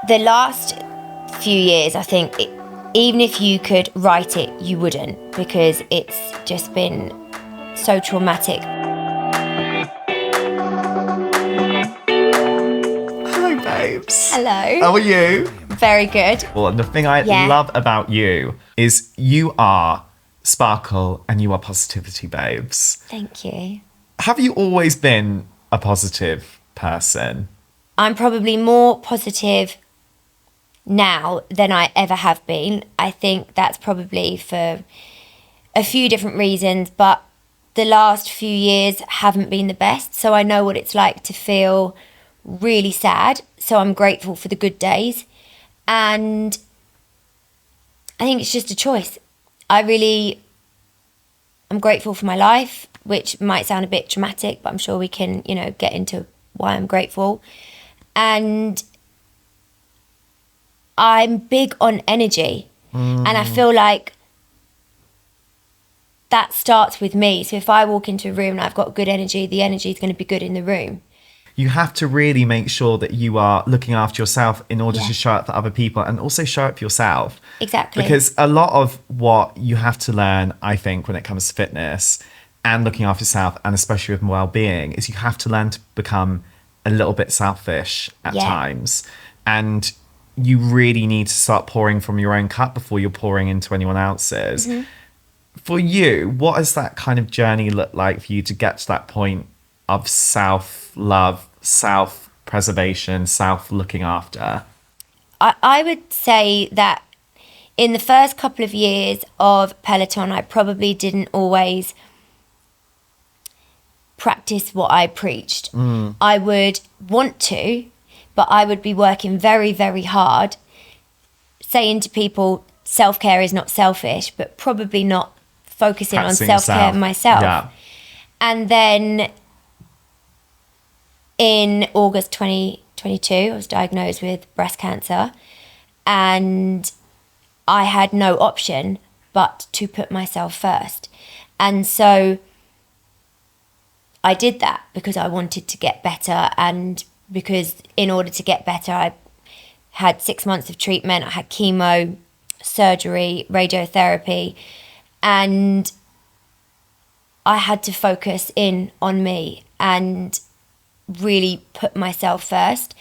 The last few years, I think, even if you could write it, you wouldn't, because it's just been so traumatic. Hello, babes. Hello. How are you? Very good. Well, and the thing I love about you is you are sparkle and you are positivity, babes. Thank you. Have you always been a positive person? I'm probably more positive now than I ever have been. I think that's probably for a few different reasons, but the last few years haven't been the best. So I know what it's like to feel really sad. So I'm grateful for the good days. And I think it's just a choice. I'm grateful for my life, which might sound a bit dramatic, but I'm sure we can, get into why I'm grateful. And I'm big on energy. And I feel like that starts with me. So if I walk into a room and I've got good energy, the energy is going to be good in the room. You have to really make sure that you are looking after yourself in order to show up for other people and also show up for yourself. Exactly. Because a lot of what you have to learn, I think, when it comes to fitness and looking after yourself, and especially with well-being, is you have to learn to become a little bit selfish at times. And you really need to start pouring from your own cup before you're pouring into anyone else's. Mm-hmm. For you, what does that kind of journey look like for you to get to that point of self-love, self-preservation, self-looking after? I would say that in the first couple of years of Peloton, I probably didn't always practice what I preached. I would want to, but I would be working very, very hard, saying to people, self-care is not selfish, but probably not focusing on self-care myself. Yeah. And then in August 2022, I was diagnosed with breast cancer, and I had no option but to put myself first. And so I did that because I wanted to get better, and because in order to get better, I had 6 months of treatment. I had chemo, surgery, radiotherapy, and I had to focus in on me and really put myself first.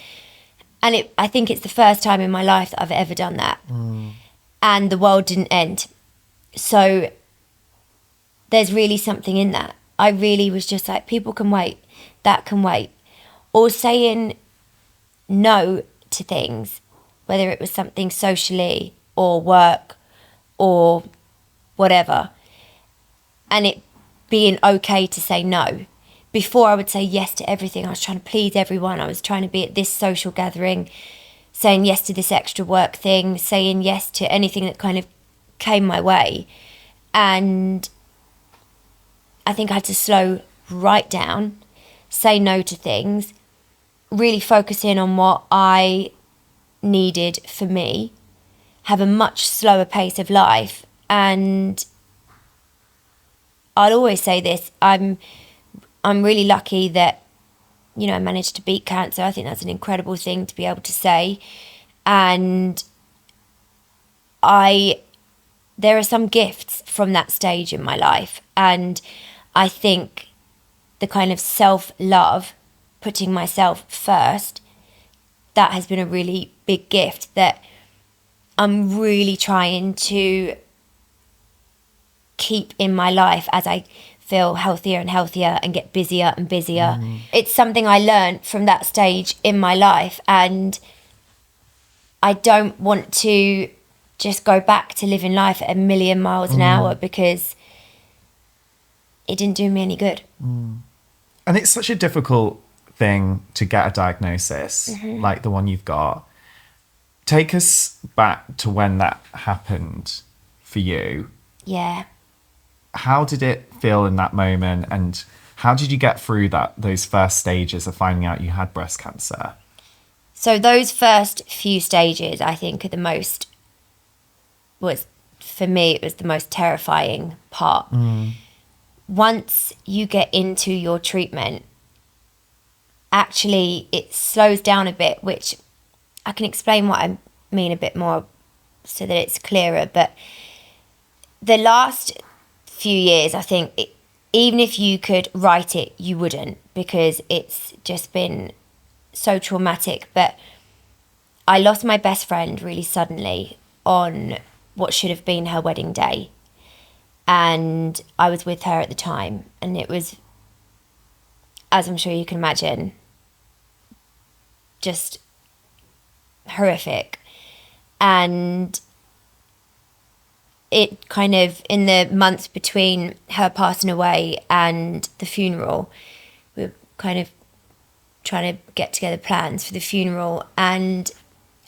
And I think it's the first time in my life that I've ever done that. And the world didn't end. So there's really something in that. I really was just like, people can wait, that can wait. Or saying no to things, whether it was something socially or work or whatever, and it being okay to say no. Before I would say yes to everything. I was trying to please everyone. I was trying to be at this social gathering, saying yes to this extra work thing, saying yes to anything that kind of came my way. And I think I had to slow right down, say no to things, really focus in on what I needed for me, have a much slower pace of life. And I'll always say this, I'm really lucky that, I managed to beat cancer. I think that's an incredible thing to be able to say. And there are some gifts from that stage in my life. And I think the kind of self-love, putting myself first, that has been a really big gift that I'm really trying to keep in my life as I feel healthier and healthier and get busier and busier. It's something I learned from that stage in my life, and I don't want to just go back to living life at a million miles an hour, because it didn't do me any good. And it's such a difficult thing to get a diagnosis like the one you've got. Take us back to when that happened for you. Yeah. How did it feel in that moment, and how did you get through those first stages of finding out you had breast cancer? So those first few stages, I think, are the most terrifying part. Once you get into your treatment, actually it slows down a bit, which I can explain what I mean a bit more so that it's clearer. But the last few years, I think, even if you could write it, you wouldn't, because it's just been so traumatic. But I lost my best friend really suddenly on what should have been her wedding day. And I was with her at the time, and it was, as I'm sure you can imagine, just horrific. And it kind of, in the months between her passing away and the funeral, we were kind of trying to get together plans for the funeral. And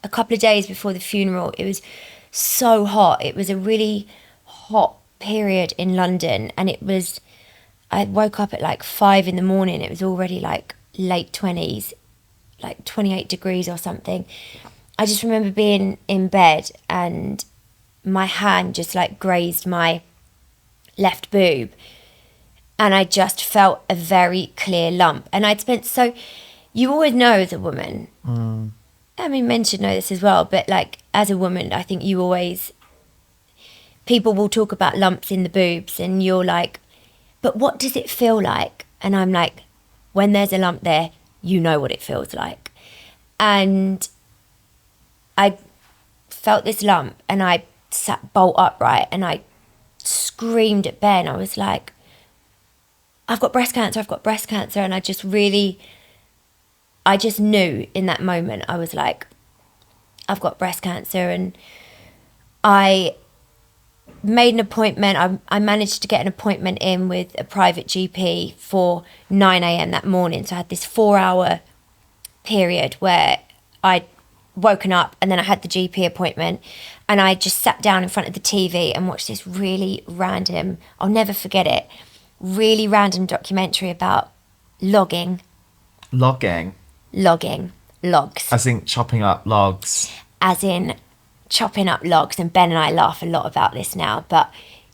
a couple of days before the funeral, it was so hot. It was a really hot period in London, and I woke up at like 5 a.m. It was already like late 20s, like 28 degrees or something. I just remember being in bed and my hand just like grazed my left boob, and I just felt a very clear lump. And you always know as a woman, I mean, men should know this as well, but like as a woman, I think people will talk about lumps in the boobs, and you're like, but what does it feel like? And I'm like, when there's a lump there, you know what it feels like. And I felt this lump, and I sat bolt upright, and I screamed at Ben. I was like, I've got breast cancer. And I just knew in that moment, I was like, I've got breast cancer. And I made an appointment. I managed to get an appointment in with a private GP for 9 a.m. that morning. So I had this 4-hour period where I'd woken up, and then I had the GP appointment, and I just sat down in front of the TV and watched this really random, I'll never forget it, really random documentary about logging. Logging? Logs. As in chopping up logs? As in chopping up logs, and Ben and I laugh a lot about this now, but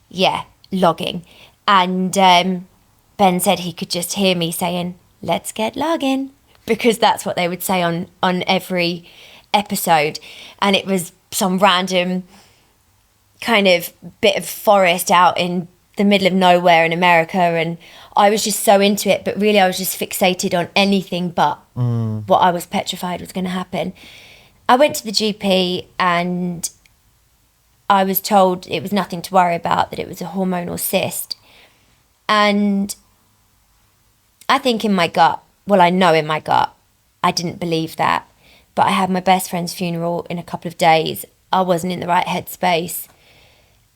yeah, logging. And Ben said he could just hear me saying, let's get logging, because that's what they would say on every episode. And it was some random kind of bit of forest out in the middle of nowhere in America, and I was just so into it, but really I was just fixated on anything but what I was petrified was going to happen. I went to the GP, and I was told it was nothing to worry about, that it was a hormonal cyst. And I think in my gut, I know in my gut, I didn't believe that. But I had my best friend's funeral in a couple of days. I wasn't in the right headspace.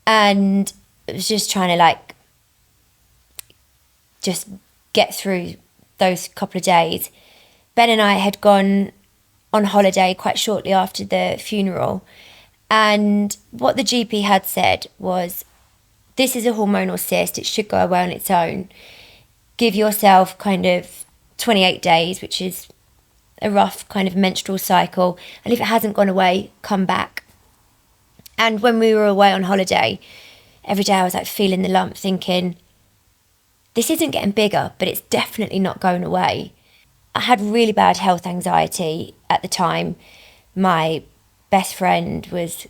And I was just trying to just get through those couple of days. Ben and I had gone on holiday quite shortly after the funeral, and what the GP had said was, this is a hormonal cyst, it should go away on its own. Give yourself kind of 28 days, which is a rough kind of menstrual cycle, and if it hasn't gone away, come back. And when we were away on holiday, every day I was like feeling the lump, thinking, this isn't getting bigger, but it's definitely not going away. I had really bad health anxiety at the time. My best friend was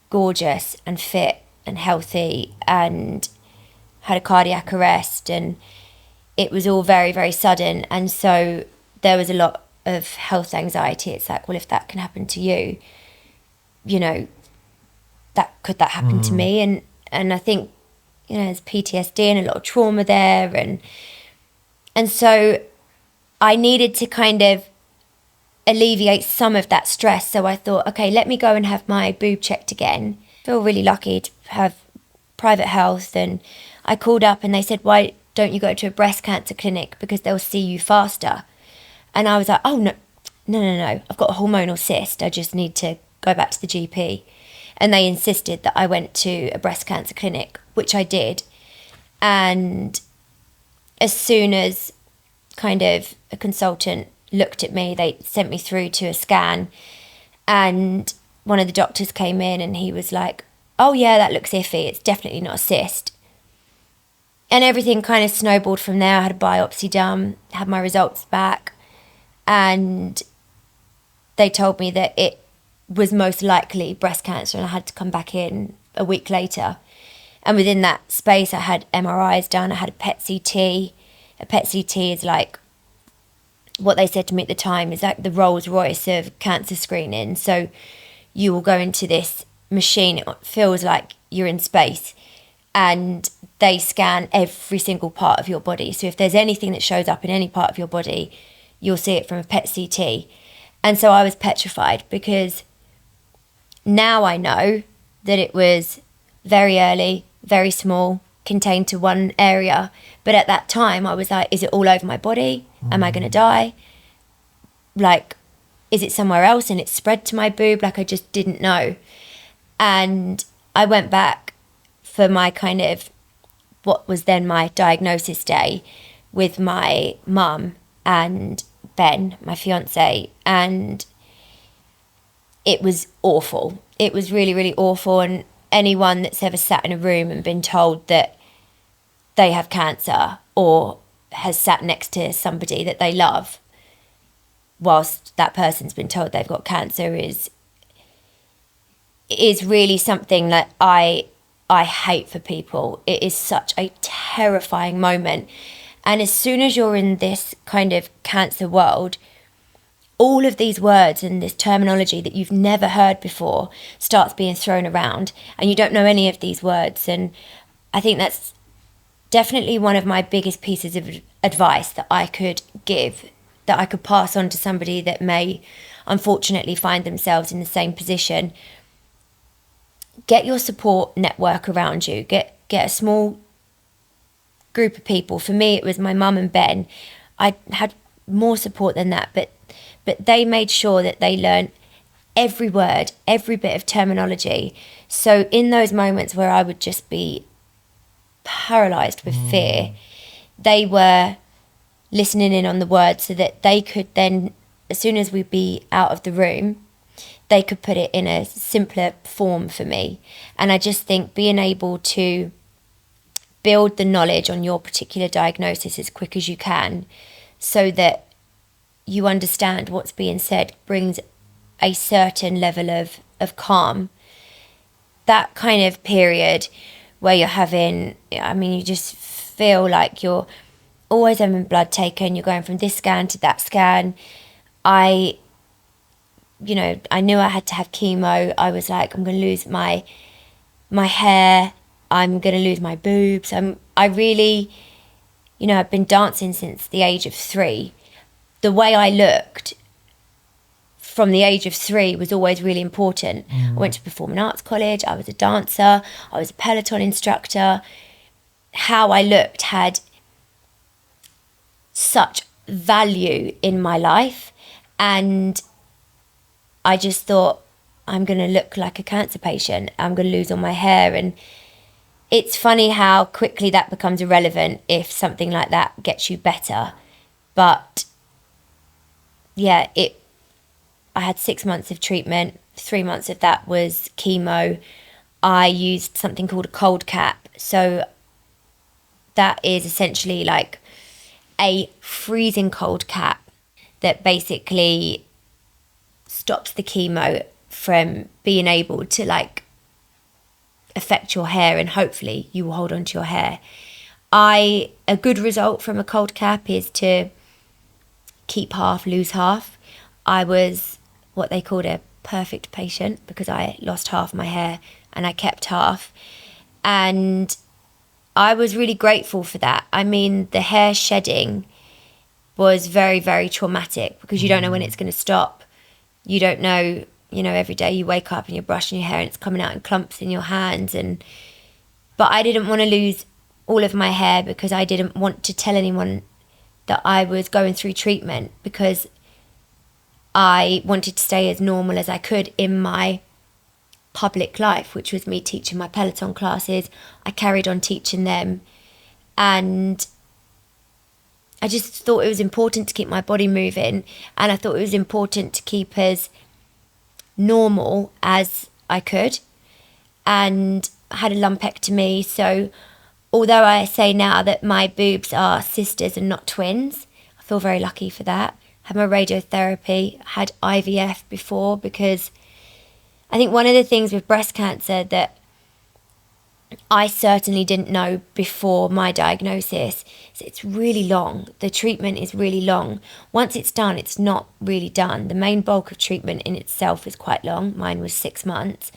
gorgeous and fit and healthy and had a cardiac arrest, and it was all very, very sudden. And so there was a lot of health anxiety. It's like, well, if that can happen to you, could that happen to me? And I think, there's PTSD and a lot of trauma there. And so I needed to kind of alleviate some of that stress. So I thought, okay, let me go and have my boob checked again. I feel really lucky to have private health. And I called up and they said, why don't you go to a breast cancer clinic, because they'll see you faster? And I was like, oh, no. I've got a hormonal cyst. I just need to go back to the GP. And they insisted that I went to a breast cancer clinic, which I did. And as soon as kind of a consultant looked at me, they sent me through to a scan, and one of the doctors came in and he was like, oh yeah, that looks iffy, it's definitely not a cyst. And everything kind of snowballed from there. I had a biopsy done, had my results back, and they told me that it was most likely breast cancer, and I had to come back in a week later. And within that space, I had MRIs done, I had a PET CT. A PET CT is like, what they said to me at the time is like the Rolls Royce of cancer screening. So you will go into this machine, it feels like you're in space, and they scan every single part of your body. So if there's anything that shows up in any part of your body, you'll see it from a PET CT. And so I was petrified, because now I know that it was very early, very small, contained to one area. But at that time I was like, is it all over my body? Am I going to die? Like, is it somewhere else and it's spread to my boob? Like, I just didn't know. And I went back for my kind of, what was then my diagnosis day, with my mum and Ben, my fiance, and it was awful. It was really, really awful. And anyone that's ever sat in a room and been told that they have cancer, or has sat next to somebody that they love whilst that person's been told they've got cancer, is really something that I hate for people. It is such a terrifying moment. And as soon as you're in this kind of cancer world, all of these words and this terminology that you've never heard before starts being thrown around, and you don't know any of these words. And I think that's definitely one of my biggest pieces of advice that I could give, that I could pass on to somebody that may unfortunately find themselves in the same position. Get your support network around you. Get a small group of people. For me, it was my mum and Ben. I had more support than that, but they made sure that they learned every word, every bit of terminology. So in those moments where I would just be paralyzed with fear, they were listening in on the words, so that they could then, as soon as we'd be out of the room, they could put it in a simpler form for me. And I just think being able to build the knowledge on your particular diagnosis as quick as you can, so that you understand what's being said, brings a certain level of calm. That kind of period where you're having, I mean, you just feel like you're always having blood taken, you're going from this scan to that scan. I knew I had to have chemo. I was like, I'm going to lose my hair, I'm going to lose my boobs. I really, I've been dancing since the age of 3. The way I looked from the age of 3 was always really important. I went to performing arts college, I was a dancer, I was a Peloton instructor. How I looked had such value in my life, and I just thought, I'm going to look like a cancer patient, I'm going to lose all my hair. And it's funny how quickly that becomes irrelevant if something like that gets you better. But yeah, I had 6 months of treatment. 3 months of that was chemo. I used something called a cold cap. So that is essentially like a freezing cold cap that basically stops the chemo from being able to like affect your hair, and hopefully you will hold on to your hair. A good result from a cold cap is to keep half, lose half. I was what they called a perfect patient, because I lost half my hair and I kept half. And I was really grateful for that. I mean, the hair shedding was very, very traumatic, because you don't know when it's going to stop. You don't know, every day you wake up and you're brushing your hair and it's coming out in clumps in your hands. But I didn't want to lose all of my hair, because I didn't want to tell anyone that I was going through treatment, because I wanted to stay as normal as I could in my public life, which was me teaching my Peloton classes. I carried on teaching them, and I just thought it was important to keep my body moving, and I thought it was important to keep as normal as I could. And I had a lumpectomy, so although I say now that my boobs are sisters and not twins, I feel very lucky for that. had my radiotherapy, had IVF before, because I think one of the things with breast cancer that I certainly didn't know before my diagnosis is it's really long. The treatment is really long. Once it's done, it's not really done. The main bulk of treatment in itself is quite long. Mine was 6 months.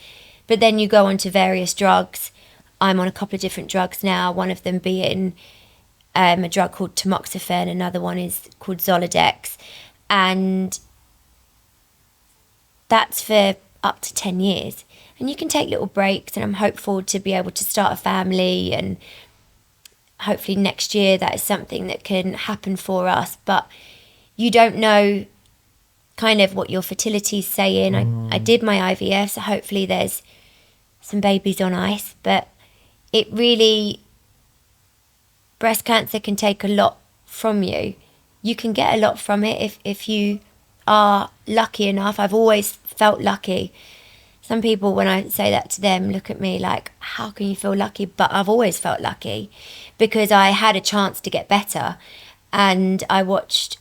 But then you go on to various drugs. I'm on a couple of different drugs now, one of them being a drug called tamoxifen, another one is called Zoladex. And that's for up to 10 years. And you can take little breaks, and I'm hopeful to be able to start a family, and hopefully next year that is something that can happen for us. But you don't know kind of what your fertility's saying. I did my IVF, so hopefully there's some babies on ice. But it really, breast cancer can take a lot from you. You can get a lot from it if you are lucky enough. I've always felt lucky. Some people, when I say that to them, look at me like, how can you feel lucky? But I've always felt lucky because I had a chance to get better. And I watched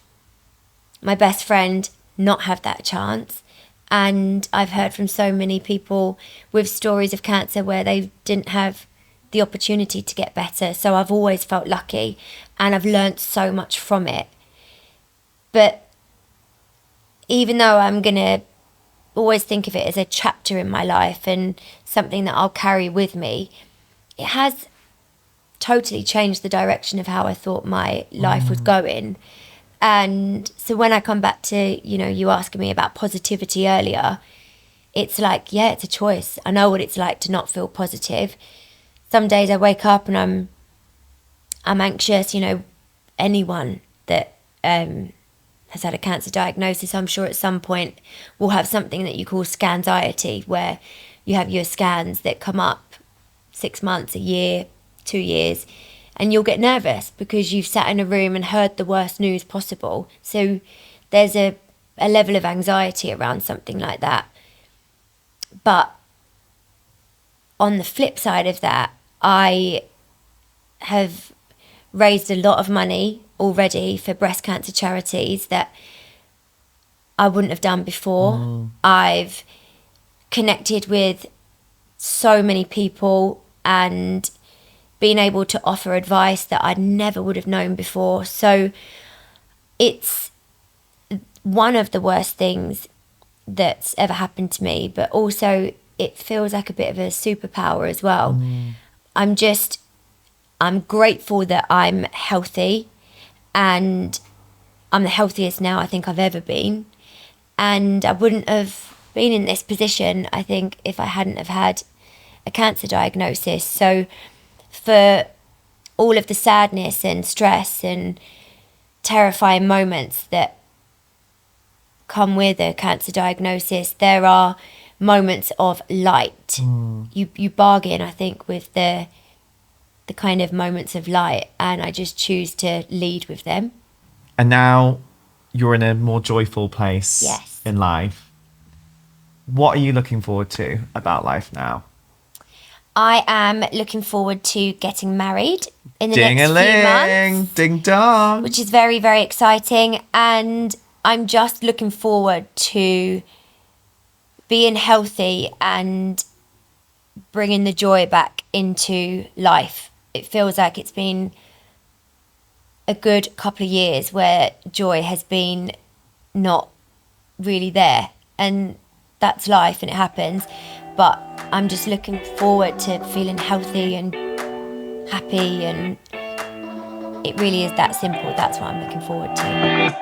my best friend not have that chance. And I've heard from so many people with stories of cancer where they didn't have the opportunity to get better. So I've always felt lucky, and I've learnt so much from it. But even though I'm going to always think of it as a chapter in my life and something that I'll carry with me, it has totally changed the direction of how I thought my life was going. And so when I come back to, you asking me about positivity earlier, it's like, yeah, it's a choice. I know what it's like to not feel positive. Some days I wake up and I'm anxious. Anyone that has had a cancer diagnosis, I'm sure at some point will have something that you call Scanxiety, where you have your scans that come up 6 months, a year, 2 years, and you'll get nervous because you've sat in a room and heard the worst news possible. So there's a level of anxiety around something like that. But on the flip side of that, I have raised a lot of money already for breast cancer charities that I wouldn't have done before. I've connected with so many people and been able to offer advice that I never would have known before. So it's one of the worst things that's ever happened to me, but also it feels like a bit of a superpower as well. I'm grateful that I'm healthy, and I'm the healthiest now I think I've ever been. And I wouldn't have been in this position, I think, if I hadn't have had a cancer diagnosis. So for all of the sadness and stress and terrifying moments that come with a cancer diagnosis, there are moments of light. You bargain, I think, with the kind of moments of light, and I just choose to lead with them. And now you're in a more joyful place in life. What are you looking forward to about life now? I am looking forward to getting married in the next few months. Ding dong. Which is very, very exciting. And I'm just looking forward to being healthy and bringing the joy back into life. It feels like it's been a good couple of years where joy has been not really there. And that's life and it happens. But I'm just looking forward to feeling healthy and happy, and it really is that simple. That's what I'm looking forward to.